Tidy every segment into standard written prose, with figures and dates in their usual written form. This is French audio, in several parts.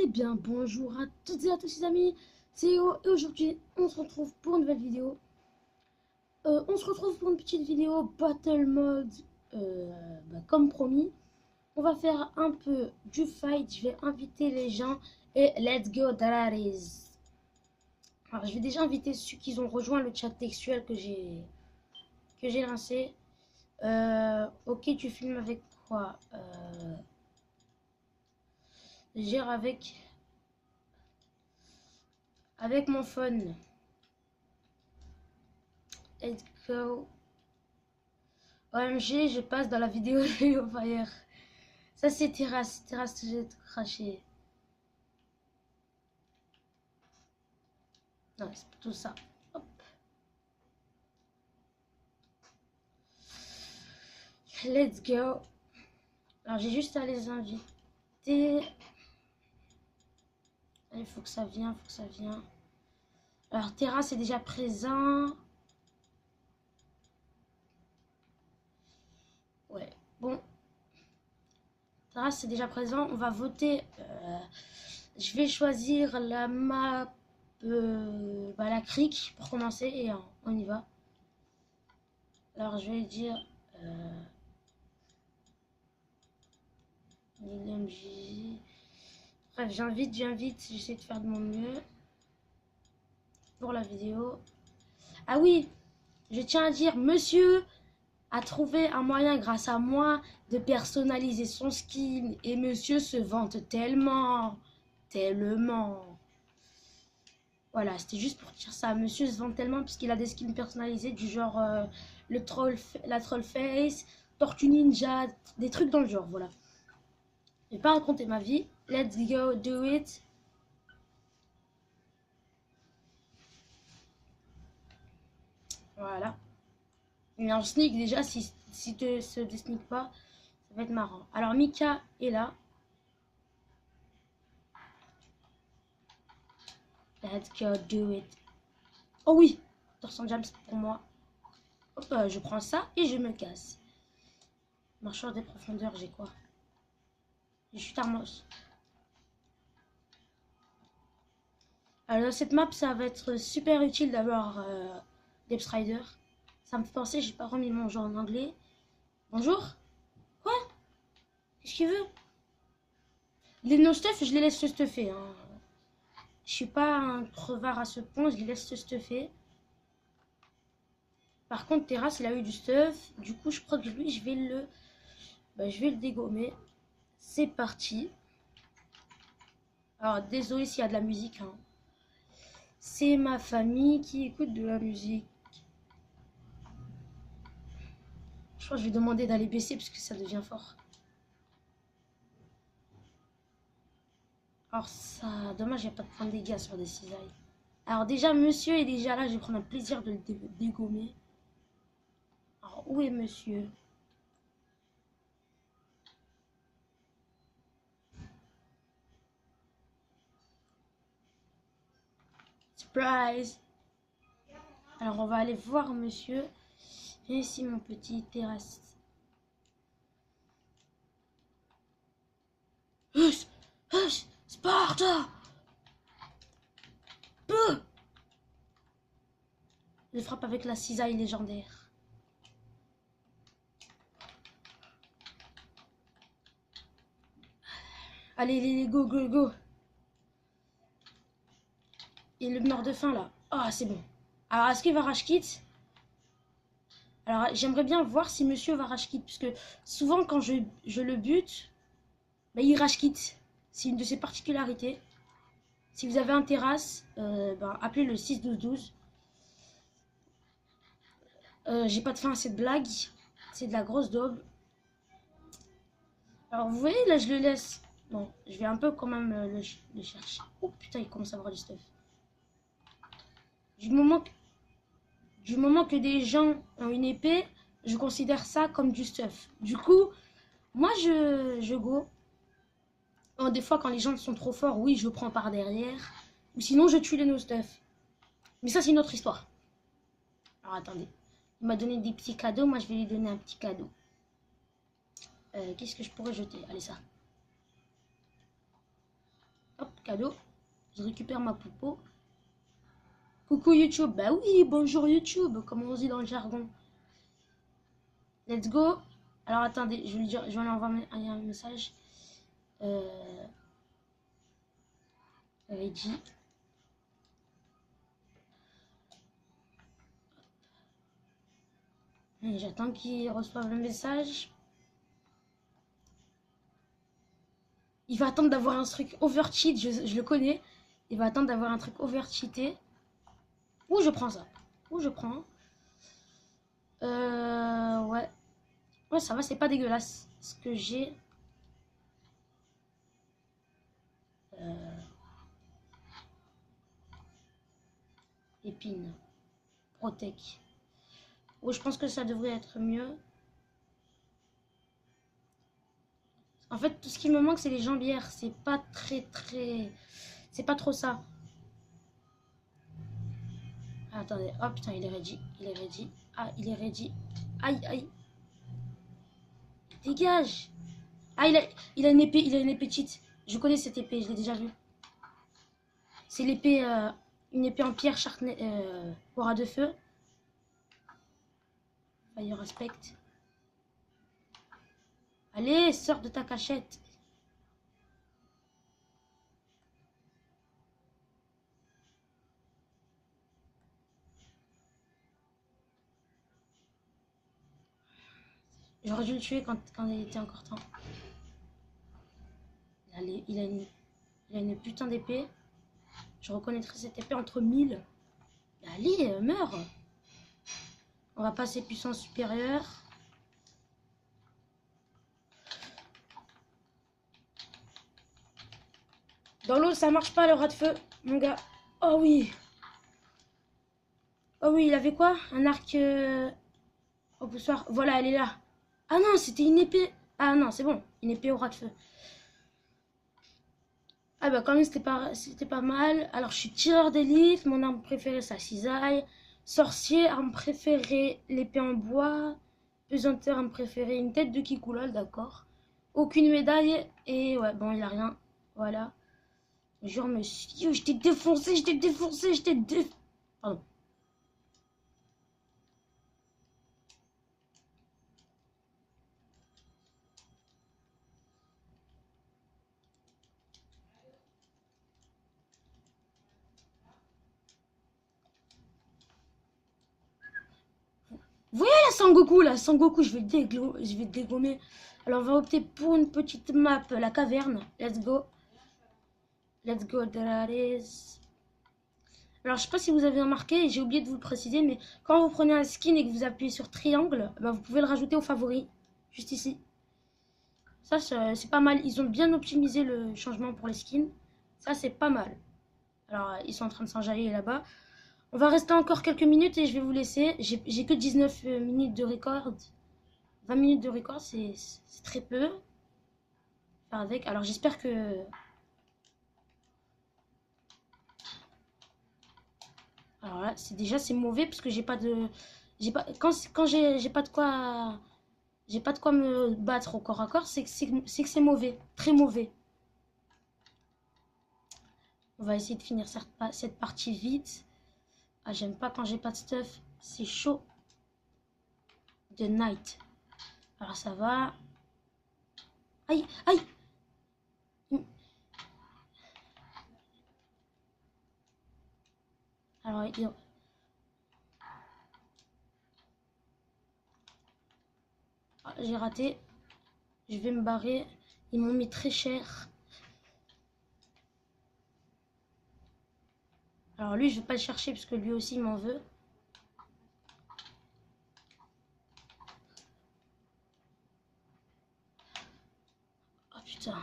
Eh bien, bonjour à toutes et à tous les amis, c'est Yo et aujourd'hui on se retrouve pour une nouvelle vidéo. On se retrouve pour une petite vidéo Battle Mode, comme promis. On va faire un peu du fight, je vais inviter les gens et let's go Dalaris. Alors je vais déjà inviter ceux qui ont rejoint le chat textuel que j'ai lancé. Ok, tu filmes avec quoi? Gère avec mon phone. Let's go. OMG, je passe dans la vidéo de Yofire. Ça, c'est terrasse. Terrasse, j'ai craché. Non, c'est plutôt ça. Hop. Let's go. Alors, j'ai juste à les inviter. Il faut que ça vienne, faut que ça vienne. Alors, terrasse est déjà présent. Ouais, bon. Terrasse c'est déjà présent. On va voter. Je vais choisir la map, la crique pour commencer et on y va. Alors je vais dire LMJ. Bref, j'invite, j'essaie de faire de mon mieux pour la vidéo. Ah oui, je tiens à dire, monsieur a trouvé un moyen grâce à moi de personnaliser son skin et monsieur se vante tellement. Voilà, c'était juste pour dire ça. Monsieur se vante tellement puisqu'il a des skins personnalisés du genre la troll face, tortue ninja, des trucs dans le genre, voilà. Je vais pas raconter ma vie. Let's go, do it. Voilà. Mais en sneak déjà, si tu se sneak pas, ça va être marrant. Alors Mika est là. Let's go, do it. Oh oui, Torsion Jams pour moi. Hop, je prends ça et je me casse. Marcheur des profondeurs, j'ai quoi? Je suis Tarmos. Alors cette map, ça va être super utile d'avoir Depth Rider. Ça me fait penser, j'ai pas remis mon jeu en anglais. Bonjour. Quoi? Qu'est-ce qu'il veut? Les no-stuff, je les laisse se stuffer. Hein. Je suis pas un crevard à ce point, je les laisse se stuffer. Par contre, Terrasse, il a eu du stuff. Du coup, je crois que lui, je vais le dégommer. C'est parti. Alors, désolé s'il y a de la musique. Hein. C'est ma famille qui écoute de la musique. Je crois que je vais demander d'aller baisser parce que ça devient fort. Alors ça, dommage, il n'y a pas de point de dégâts sur des cisailles. Alors déjà, monsieur est déjà là, je vais prendre un plaisir de le dégommer. Alors, où est monsieur? Surprise! Alors, on va aller voir monsieur. Viens ici, mon petit terrasse. Hush! Hush! Sparta! Peu! Je frappe avec la cisaille légendaire. Allez, go, go, go! Et le meurt de faim là. Ah, c'est bon. Alors, est-ce qu'il va rage quit? Alors, j'aimerais bien voir si monsieur va rage quit. Parce que souvent, quand je le bute, il rage quit. C'est une de ses particularités. Si vous avez un terrasse, appelez le 6-12-12. J'ai pas de fin à cette blague. C'est de la grosse daube. Alors, vous voyez, là, je le laisse. Bon, je vais un peu quand même le chercher. Oh putain, il commence à avoir du stuff. Du moment que des gens ont une épée, je considère ça comme du stuff. Du coup, moi, je go. Bon, des fois, quand les gens sont trop forts, oui, je prends par derrière. Ou sinon, je tue les no-stuff. Mais ça, c'est une autre histoire. Alors, attendez. Il m'a donné des petits cadeaux. Moi, je vais lui donner un petit cadeau. Qu'est-ce que je pourrais jeter? Allez, ça. Hop. cadeau. Je récupère ma poupo. Coucou YouTube. Bah oui, bonjour YouTube, comme on dit dans le jargon. Let's go. Alors attendez, je vais lui envoyer un message. Ready. J'attends qu'il reçoive le message. Il va attendre d'avoir un truc overcheat, je le connais. Il va attendre d'avoir un truc overcheaté. Ou je prends ça. Ou je prends. Ouais. Ouais, ça va, c'est pas dégueulasse. Ce que j'ai. Épine. Protec. Oh, je pense que ça devrait être mieux. En fait, tout ce qui me manque, c'est les jambières. C'est pas très... C'est pas trop ça. Ah, attendez. Oh putain, il est ready. Il est ready. Ah, il est ready. Aïe, aïe. Dégage. Ah, il a une épée. Il a une épée cheat. Je connais cette épée. Je l'ai déjà vue. C'est l'épée... une épée en pierre charnée... aura de feu. Fire respect. Allez, sors de ta cachette. J'aurais dû le tuer quand il était encore temps. Il a une putain d'épée. Je reconnaîtrai cette épée entre 1000. Allez, meurs. On va passer puissance supérieure. Dans l'eau, ça marche pas le rat de feu, mon gars. Oh oui. Oh oui, il avait quoi? Un arc au poussoir. Voilà, elle est là. Ah non, c'était une épée. Ah non, c'est bon. Une épée au rat de feu. Ah bah quand même, c'était pas mal. Alors, je suis tireur d'élite. Mon arme préférée, c'est la cisaille. Sorcier, arme préférée, l'épée en bois. Pesanteur, arme préférée, une tête de Kikoulol, d'accord. Aucune médaille. Et ouais, bon, il a rien. Voilà. Genre, monsieur, je t'ai défoncé, Pardon. Vous voyez la Sangoku, je vais le dégommer. Alors, on va opter pour une petite map, la caverne. Let's go. Let's go, there it is. Alors, je sais pas si vous avez remarqué, j'ai oublié de vous le préciser, mais quand vous prenez un skin et que vous appuyez sur triangle, bah, vous pouvez le rajouter aux favoris, juste ici. Ça, c'est pas mal. Ils ont bien optimisé le changement pour les skins. Ça, c'est pas mal. Alors, ils sont en train de s'enjailler là-bas. On va rester encore quelques minutes et je vais vous laisser. J'ai que 19 minutes de record. 20 minutes de record, c'est très peu. Faire avec. Alors, j'espère que... Alors là, c'est mauvais parce que j'ai pas de... Quand j'ai pas de quoi... J'ai pas de quoi me battre au corps à corps, c'est que c'est mauvais. Très mauvais. On va essayer de finir cette partie vite. Ah, j'aime pas quand j'ai pas de stuff. C'est chaud. The night. Alors ça va. Aïe, aïe. Alors, ah, j'ai raté. Je vais me barrer. Ils m'ont mis très cher. Alors lui, je vais pas le chercher parce que lui aussi, il m'en veut. Oh putain.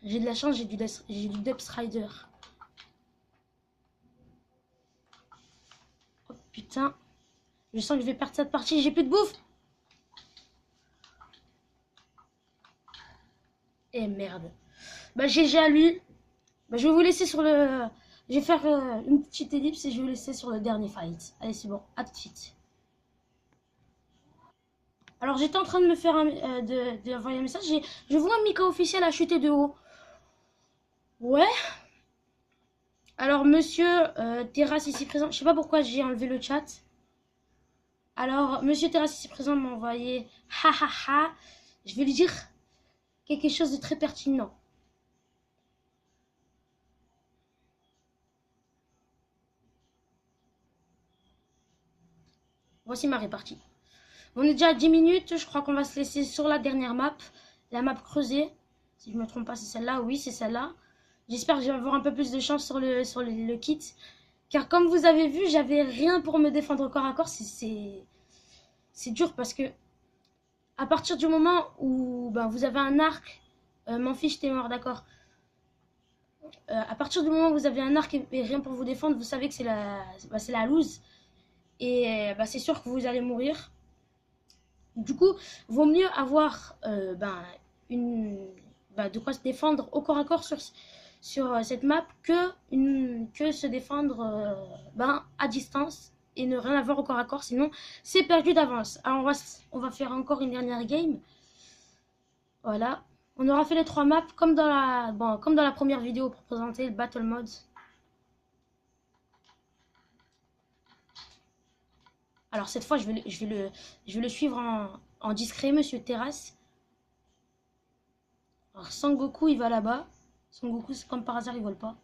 J'ai de la chance, j'ai du Depth Rider. Oh putain. Je sens que je vais perdre cette partie, j'ai plus de bouffe. Eh merde. Bah GG à lui. Bah, je vais vous laisser sur le... Je vais faire une petite ellipse et je vais vous laisser sur le dernier fight. Allez, c'est bon. À tout de suite. Alors j'étais en train de me faire d'envoyer un message. Je vois un Mika officiel a chuté de haut. Ouais. Alors monsieur Terrasse ici présent. Je sais pas pourquoi j'ai enlevé le chat. Alors monsieur Terrasse ici présent m'a envoyé ha ha ha. Je vais lui dire quelque chose de très pertinent. Voici ma répartie. On est déjà à 10 minutes. Je crois qu'on va se laisser sur la dernière map. La map creusée. Si je ne me trompe pas, c'est celle-là. Oui, c'est celle-là. J'espère que je vais avoir un peu plus de chance sur le kit. Car comme vous avez vu, j'avais rien pour me défendre corps à corps. C'est dur parce que à partir du moment où vous avez un arc, m'en fiche, t'es mort, d'accord. À partir du moment où vous avez un arc et rien pour vous défendre, vous savez que c'est la lose. Et c'est sûr que vous allez mourir. Du coup, vaut mieux avoir de quoi se défendre au corps à corps sur cette map que se défendre à distance et ne rien avoir au corps à corps, sinon c'est perdu d'avance. Alors on va faire encore une dernière game. Voilà, on aura fait les 3 maps comme dans la première vidéo pour présenter le Battle Mode. Alors cette fois je vais le suivre en discret, monsieur Terrasse. Alors Sangoku il va là-bas. Sangoku c'est comme par hasard il vole pas.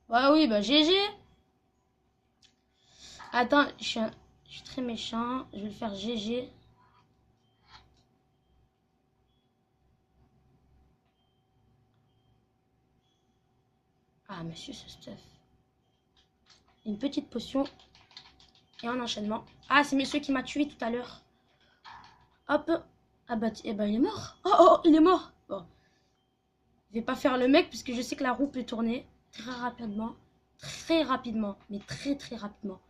Ouais oui GG. Attends, je suis très méchant. Je vais le faire GG. Ah, monsieur, ce stuff. Une petite potion. Et un enchaînement. Ah, c'est monsieur qui m'a tué tout à l'heure. Hop. Ah il est mort. Oh, il est mort. Bon. Je vais pas faire le mec puisque je sais que la roue peut tourner très rapidement. Très rapidement. Mais très très rapidement.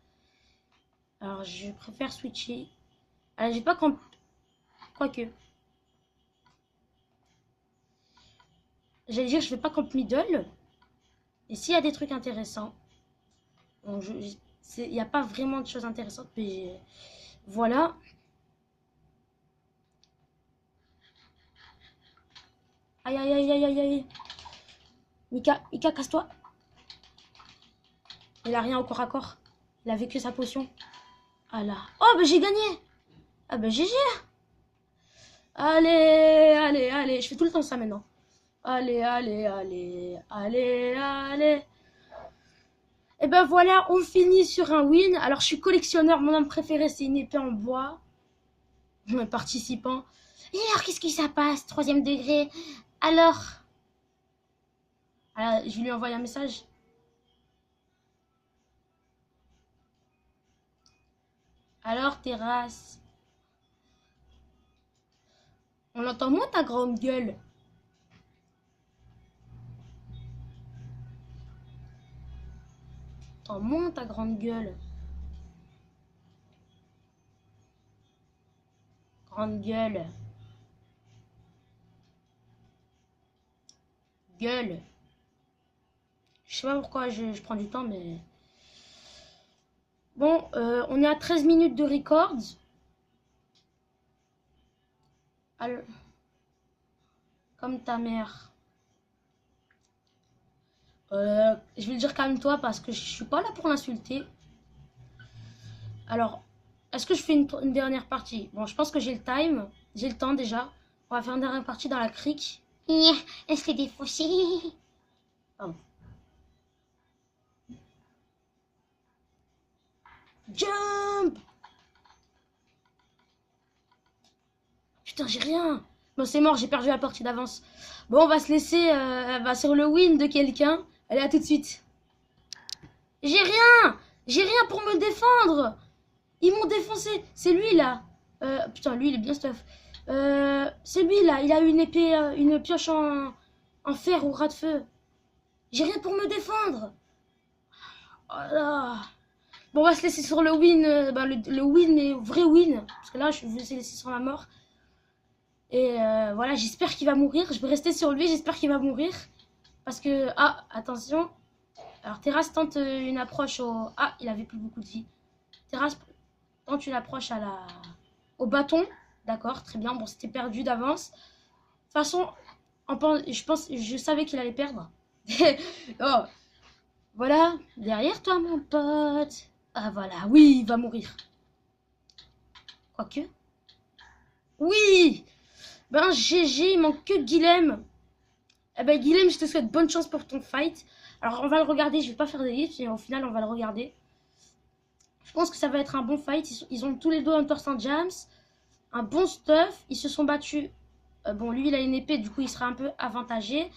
Alors, je préfère switcher. Alors, j'ai pas compris. Quoique. J'allais dire, je vais pas camp middle. Et s'il y a des trucs intéressants. Bon, il n'y a pas vraiment de choses intéressantes. Mais voilà. Aïe, aïe, aïe, aïe, aïe, aïe. Mika, casse-toi. Il a rien au corps à corps. Il a vécu sa potion. Ah là. Oh, j'ai gagné. Ah GG. Allez, allez, allez. Je fais tout le temps ça maintenant. Allez, allez, allez, allez, allez. Et voilà, on finit sur un win. Alors, je suis collectionneur. Mon arme préférée, c'est une épée en bois. Mon participant. Et alors, qu'est-ce qui ça passe? 3e degré. Alors, je vais lui envoyer un message. Alors, Terrasse. On entend moins ta grande gueule. On entend moins ta grande gueule. Grande gueule. Gueule. Je sais pas pourquoi je prends du temps, mais... Bon, on est à 13 minutes de record. Alors... Comme ta mère. Je vais le dire calme-toi parce que je suis pas là pour l'insulter. Alors, est-ce que je fais une dernière partie? Bon, je pense que j'ai le time. J'ai le temps déjà. On va faire une dernière partie dans la crique. Est-ce que des fossés? Pardon. Jump! Putain, j'ai rien. Bon, c'est mort, j'ai perdu la partie d'avance. Bon, on va se laisser sur le win de quelqu'un. Allez, à tout de suite. J'ai rien! J'ai rien pour me défendre! Ils m'ont défoncé. C'est lui, là. Putain, lui, il est bien stuff. C'est lui, là. Il a une épée, une pioche en fer ou ras de feu. J'ai rien pour me défendre. Oh là. Bon, on va se laisser sur le win. Le win, mais vrai win. Parce que là, je vais se laisser sur la mort. Et voilà, j'espère qu'il va mourir. Je vais rester sur lui, j'espère qu'il va mourir. Parce que... Ah, attention. Alors, Terrasse tente une approche au... Ah, il avait plus beaucoup de vie. Terrasse tente une approche à la... au bâton. D'accord, très bien. Bon, c'était perdu d'avance. De toute façon, je savais qu'il allait perdre. Oh, voilà. Derrière toi, mon pote. Ah, voilà. Oui, il va mourir. Quoique. Oui. Ben, GG, il manque que Guilhem. Eh ben, Guilhem, je te souhaite bonne chance pour ton fight. Alors, on va le regarder. Je vais pas faire des livres, mais au final, on va le regarder. Je pense que ça va être un bon fight. Ils ont tous les deux Hunter St. James. Un bon stuff. Ils se sont battus. Bon, lui, il a une épée. Du coup, il sera un peu avantagé.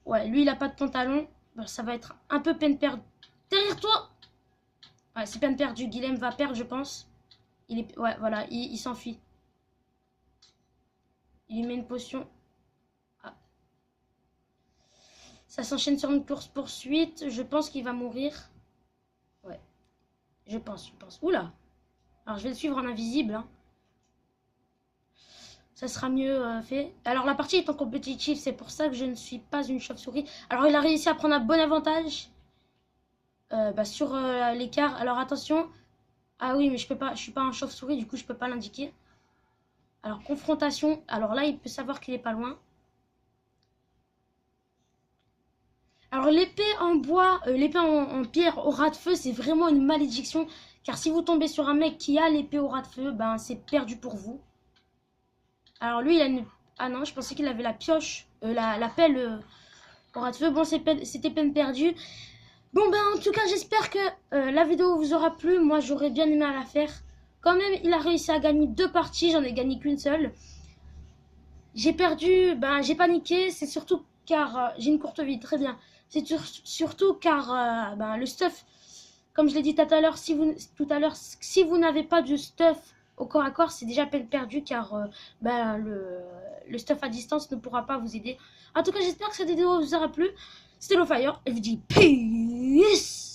Ouais, lui, il a pas de pantalon. Ben, ça va être un peu peine perdue. Derrière toi. Ouais, c'est peine perdue. Guilhem va perdre, je pense. Ouais, voilà. Il s'enfuit. Il lui met une potion. Ah. Ça s'enchaîne sur une course-poursuite. Je pense qu'il va mourir. Ouais. Je pense. Oula. Alors, je vais le suivre en invisible. Hein. Ça sera mieux fait. Alors, la partie est en compétitif. C'est pour ça que je ne suis pas une chauve-souris. Alors, il a réussi à prendre un bon avantage sur l'écart. Alors, attention. Ah oui, mais je peux pas. Je suis pas un chauve-souris. Du coup, je peux pas l'indiquer. Alors, confrontation. Alors là, il peut savoir qu'il est pas loin. Alors, l'épée en bois, l'épée en pierre au ras de feu, c'est vraiment une malédiction. Car si vous tombez sur un mec qui a l'épée au ras de feu, ben, c'est perdu pour vous. Alors, lui, il a une... Ah non, je pensais qu'il avait la pioche, la pelle au ras de feu. Bon, c'était peine perdue. Bon, ben, en tout cas, j'espère que la vidéo vous aura plu. Moi, j'aurais bien aimé la faire. Quand même, il a réussi à gagner 2 parties. J'en ai gagné qu'une seule. J'ai perdu, ben, j'ai paniqué. C'est surtout car j'ai une courte vie, très bien. C'est surtout car ben, le stuff, comme je l'ai dit tout à l'heure, si vous n'avez pas de stuff au corps à corps, c'est déjà peine perdue car ben, le stuff à distance ne pourra pas vous aider. En tout cas, j'espère que cette vidéo vous aura plu. C'était LoFire et je vous dis peace.